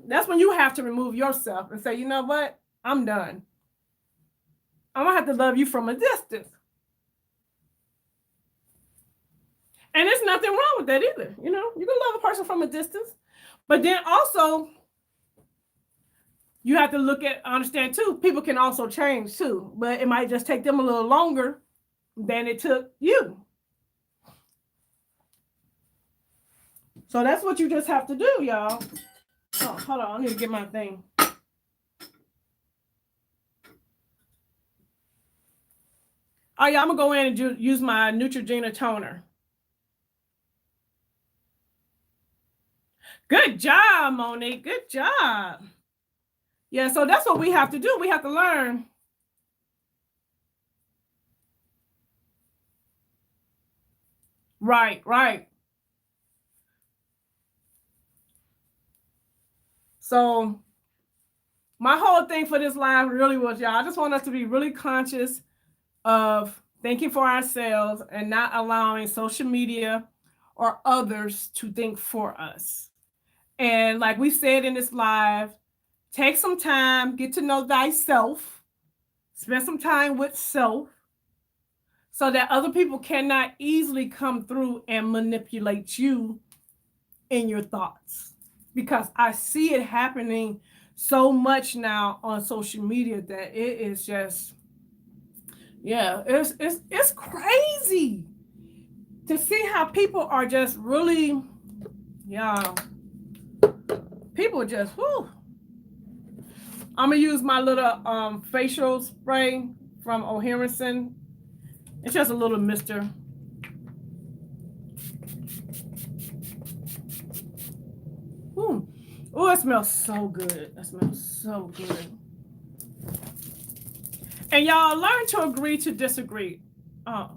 that's when you have to remove yourself and say, you know what? I'm done. I'm going to have to love you from a distance. And there's nothing wrong with that either. You can love a person from a distance. But then also, you have to understand too, people can also change too. But it might just take them a little longer than it took you. So that's what you just have to do, y'all. Oh, hold on. I need to get my thing. Oh, yeah, I'm going to go in and use my Neutrogena toner. Good job, Monique. Good job. Yeah, so that's what we have to do. We have to learn. Right. So my whole thing for this live really was, y'all, I just want us to be really conscious of thinking for ourselves and not allowing social media or others to think for us. And like we said in this live, take some time, get to know thyself, spend some time with self so that other people cannot easily come through and manipulate you in your thoughts. Because I see it happening so much now on social media that it is just, it's crazy to see how people are just really, people just, whew. I'm gonna use my little facial spray from O'Harrison. It's just a little mister. Oh, it smells so good. That smells so good. And y'all, learn to agree to disagree.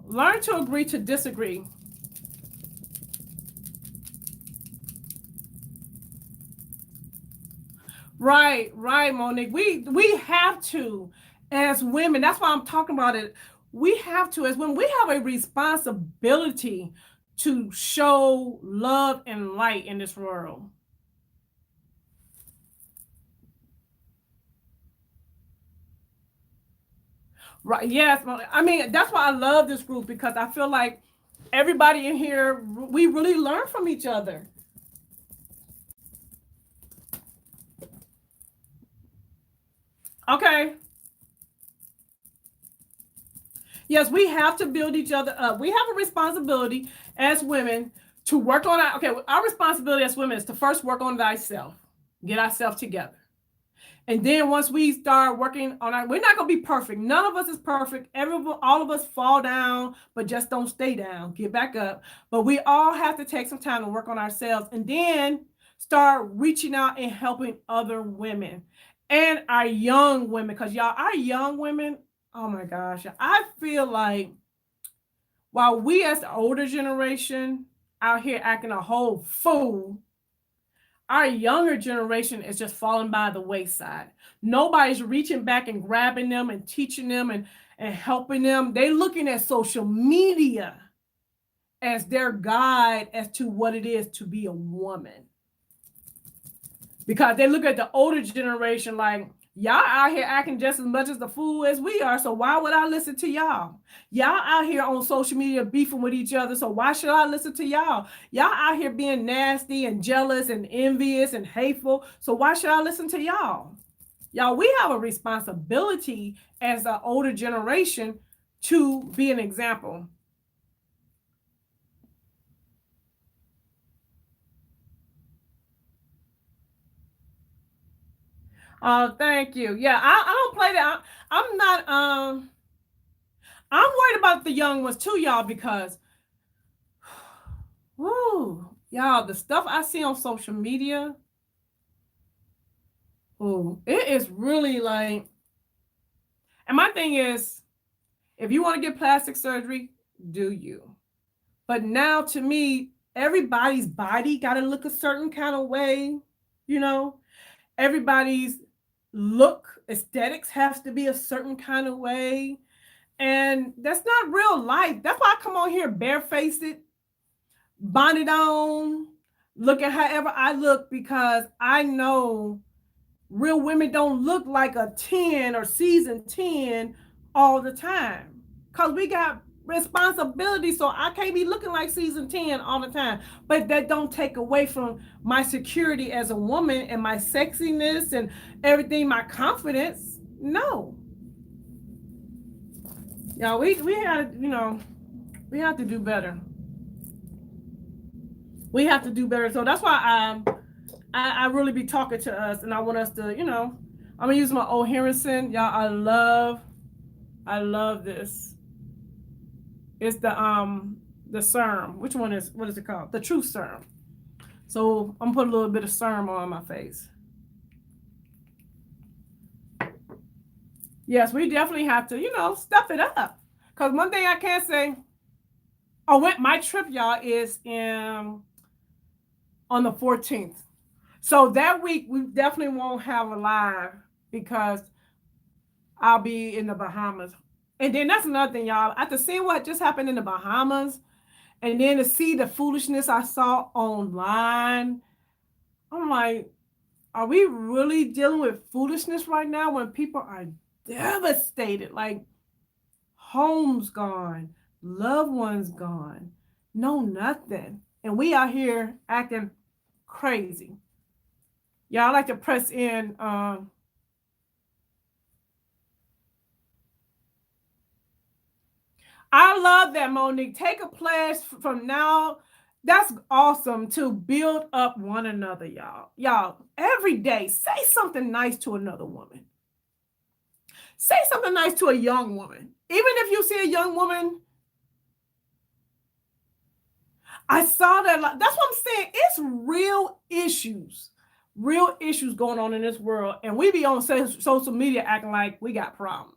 Learn to agree to disagree. Right, Monique. We have to, as women, that's why I'm talking about it. We have to, as women, we have a responsibility to show love and light in this world. Right. Yes. I mean, that's why I love this group, because I feel like everybody in here, we really learn from each other. Okay. Yes, we have to build each other up. We have a responsibility as women to work on our responsibility as women is to first work on thyself, get ourselves together. And then once we start working on we're not going to be perfect. None of us is perfect. All of us fall down, but just don't stay down. Get back up. But we all have to take some time to work on ourselves and then start reaching out and helping other women and our young women. Because y'all, our young women, oh my gosh, I feel like while we as the older generation out here acting a whole fool, Our younger generation is just falling by the wayside. Nobody's reaching back and grabbing them and teaching them and helping them. They're looking at social media as their guide as to what it is to be a woman. Because they look at the older generation like, y'all out here acting just as much as the fool as we are, so why would I listen to y'all? Y'all out here on social media beefing with each other, so why should I listen to y'all? Y'all out here being nasty and jealous and envious and hateful, so why should I listen to y'all? Y'all, we have a responsibility as the older generation to be an example. Oh, thank you. Yeah, I don't play that. I'm not I'm worried about the young ones too, y'all, because whoo, y'all, the stuff I see on social media, oh, it is really like, and my thing is, if you want to get plastic surgery, do you. But now to me, everybody's body got to look a certain kind of way, you know? Everybody's look, aesthetics has to be a certain kind of way. And that's not real life. That's why I come on here barefaced, bonnet on, looking however I look, because I know real women don't look like a 10 or season 10 all the time. Because we got responsibility, so I can't be looking like season 10 all the time. But that don't take away from my security as a woman and my sexiness and everything, my confidence. No. Yeah, we had, we have to do better. We have to do better. So that's why I really be talking to us, and I want us to, I'm gonna use my old Harrison. Y'all, I love this. It's the serum. Which one is, what is it called? The Truth Serum. So I'm gonna put a little bit of serum on my face. Yes, we definitely have to, stuff it up. Because one thing I can say, my trip, y'all, is on the 14th. So that week, we definitely won't have a live because I'll be in the Bahamas. And then that's another thing, y'all. After seeing what just happened in the Bahamas, and then to see the foolishness I saw online, I'm like, are we really dealing with foolishness right now when people are devastated? Like, homes gone, loved ones gone, no nothing. And we out here acting crazy. Yeah, I like to press in. I love that, Monique. Take a pledge from now. That's awesome to build up one another, y'all. Y'all, every day, say something nice to another woman. Say something nice to a young woman. Even if you see a young woman, I saw that. That's what I'm saying. It's real issues going on in this world. And we be on social media acting like we got problems.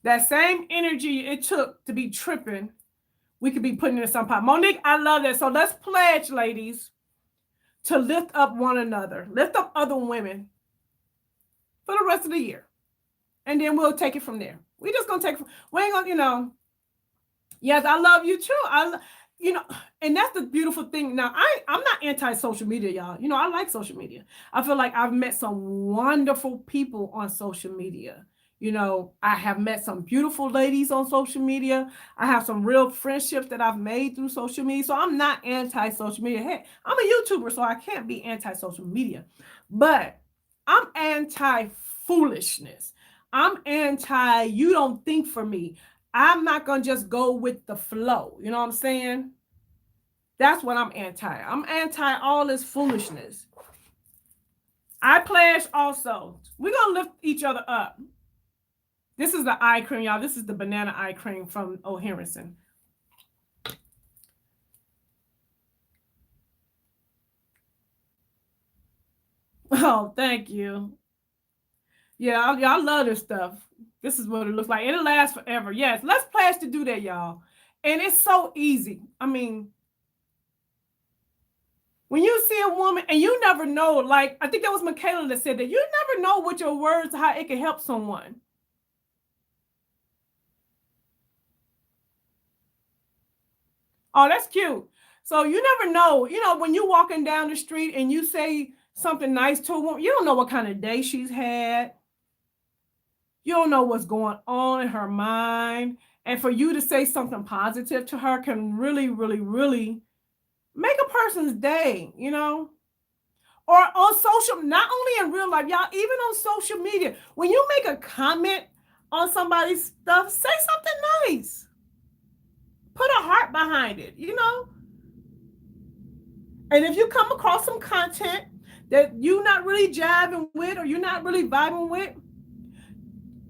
That same energy it took to be tripping, we could be putting in some pot. Monique, I love that. So let's pledge, ladies, to lift up one another, lift up other women for the rest of the year. And then we'll take it from there. We just gonna we ain't gonna, yes, I love you too. And that's the beautiful thing. Now, I'm not anti-social media, y'all. I like social media. I feel like I've met some wonderful people on social media. I have met some beautiful ladies on social media. I have some real friendships that I've made through social media. So I'm not anti-social media. Hey, I'm a YouTuber, so I can't be anti-social media. But I'm anti-foolishness. I'm anti, you don't think for me. I'm not going to just go with the flow. You know what I'm saying? That's what I'm anti. I'm anti all this foolishness. I pledge also. We're going to lift each other up. This is the eye cream, y'all. This is the banana eye cream from O'Harrison. Oh, thank you. Yeah, y'all love this stuff. This is what it looks like. It'll last forever. Yes, let's pledge to do that, y'all. And it's so easy. I mean, When you see a woman, and you never know, like, I think that was Michaela that said that you never know with your words how it can help someone. Oh, that's cute. So you never know, when you're walking down the street and you say something nice to a woman, you don't know what kind of day she's had. You don't know what's going on in her mind. And for you to say something positive to her can really, really, really make a person's day, Or on social, not only in real life, y'all, even on social media. When you make a comment on somebody's stuff, say something nice. Put a heart behind it, And if you come across some content that you're not really jiving with or you're not really vibing with,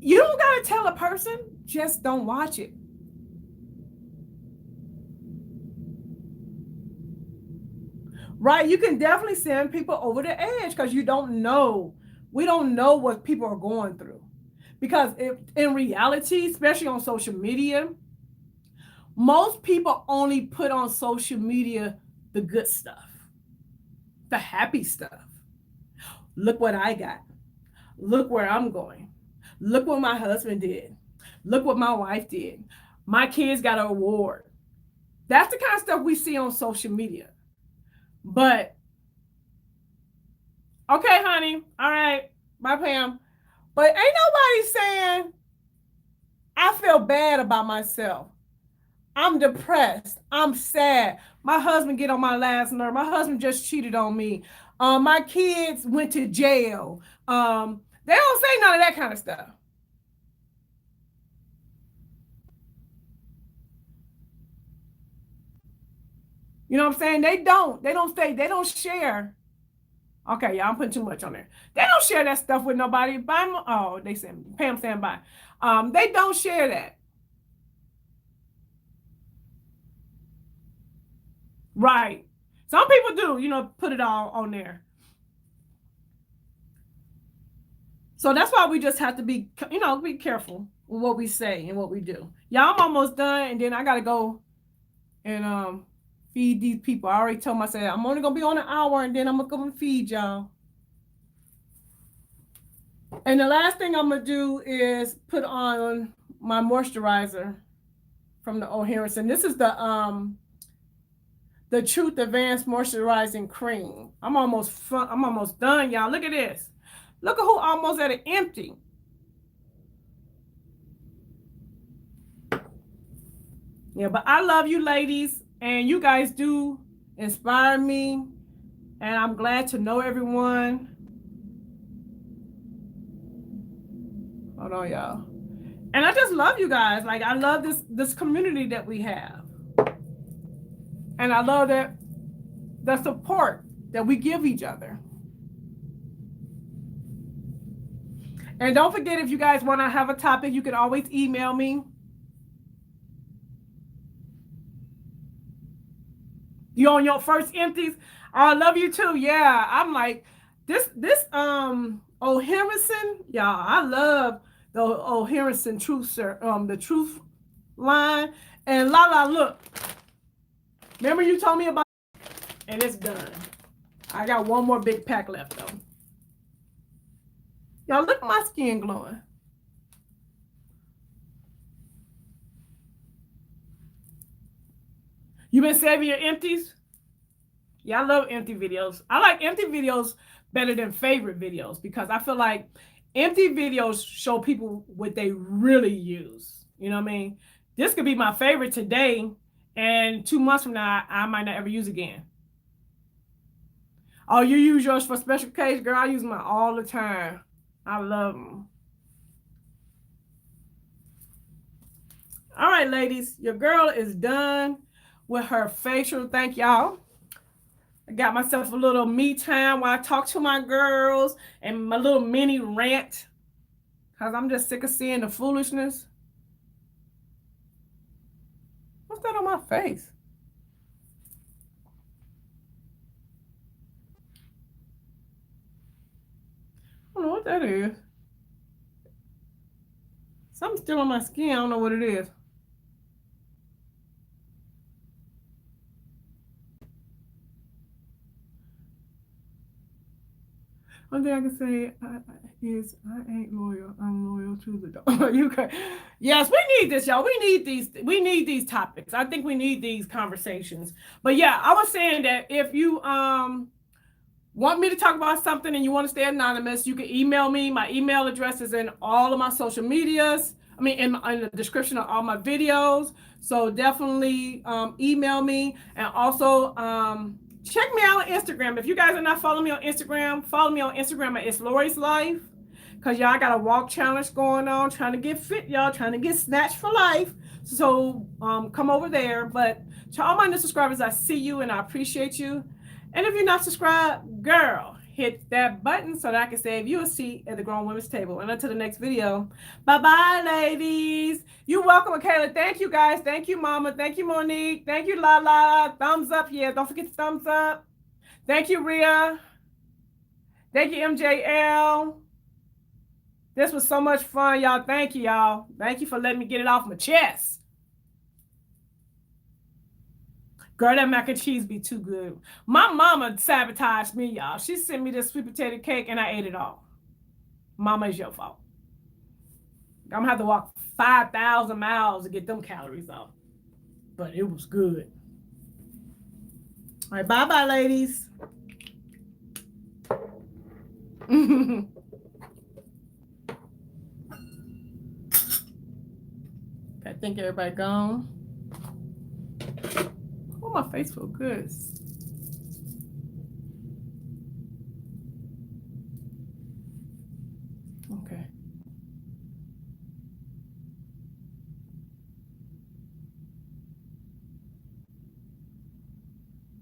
you don't got to tell a person, just don't watch it. Right? You can definitely send people over the edge because you don't know. We don't know what people are going through. Because if, in reality, especially on social media, most people only put on social media the good stuff, the happy stuff. Look what I got. Look where I'm going. Look what my husband did. Look what my wife did. My kids got an award. That's the kind of stuff we see on social media. But, okay, honey. All right. Bye, Pam. But ain't nobody saying, I feel bad about myself. I'm depressed. I'm sad. My husband get on my last nerve. My husband just cheated on me. My kids went to jail. They don't say none of that kind of stuff. You know what I'm saying? They don't share. Okay, yeah, I'm putting too much on there. They don't share that stuff with nobody. They said Pam stand by. They don't share that. Right. Some people do, put it all on there. So that's why we just have to be careful with what we say and what we do. Yeah, I'm almost done, and then I gotta go and feed these people. I already told myself I'm only gonna be on an hour, and then I'm gonna come and feed y'all. And the last thing I'm gonna do is put on my moisturizer from the O'Harrison. This is the Truth Advanced Moisturizing Cream. I'm almost done, y'all. Look at this. Look at who almost at it empty. Yeah, but I love you ladies, and you guys do inspire me, and I'm glad to know everyone. Hold on, y'all. And I just love you guys. Like, I love this community that we have. And I love the support that we give each other. And don't forget, if you guys want to have a topic, you can always email me. You on your first empties? I love you too. Yeah, I'm like this O'Harrison. Yeah, I love the O'Harrison Truth, the Truth line. And Lala, look. Remember you told me about, and it's done. I got one more big pack left though. Y'all, look at my skin glowing. You been saving your empties? Yeah, I love empty videos. I like empty videos better than favorite videos because I feel like empty videos show people what they really use. You know what I mean? This could be my favorite today, and 2 months from now, I might not ever use again. Oh, you use yours for special occasions? Girl, I use mine all the time. I love them. All right, ladies, your girl is done with her facial. Thank y'all. I got myself a little me time while I talk to my girls and my little mini rant because I'm just sick of seeing the foolishness. What's that on my face? I don't know what that is. Something's still on my skin. I don't know what it is. One thing I can say is I ain't loyal. I'm loyal to the dog. You can. Yes, we need this, y'all. We need these. We need these topics. I think we need these conversations. But yeah, I was saying that if you want me to talk about something and you want to stay anonymous, you can email me. My email address is in all of my social medias. I mean, in the description of all my videos. So definitely email me. And also check me out on Instagram. If you guys are not following me on Instagram, follow me on Instagram at It's Lori's Life. Because y'all got a walk challenge going on, trying to get fit, y'all, trying to get snatched for life. So come over there. But to all my new subscribers, I see you and I appreciate you. And if you're not subscribed, girl, hit that button so that I can save you a seat at the Grown Women's Table. And until the next video, bye-bye, ladies. You're welcome, Michaela. Thank you, guys. Thank you, Mama. Thank you, Monique. Thank you, Lala. Thumbs up. Yeah, don't forget the thumbs up. Thank you, Rhea. Thank you, MJL. This was so much fun, y'all. Thank you, y'all. Thank you for letting me get it off my chest. Girl, that mac and cheese be too good. My mama sabotaged me, y'all. She sent me this sweet potato cake and I ate it all. Mama, it's your fault. I'm gonna have to walk 5,000 miles to get them calories off. But it was good. All right, bye-bye, ladies. I think everybody gone. Oh, my face feels good. Okay.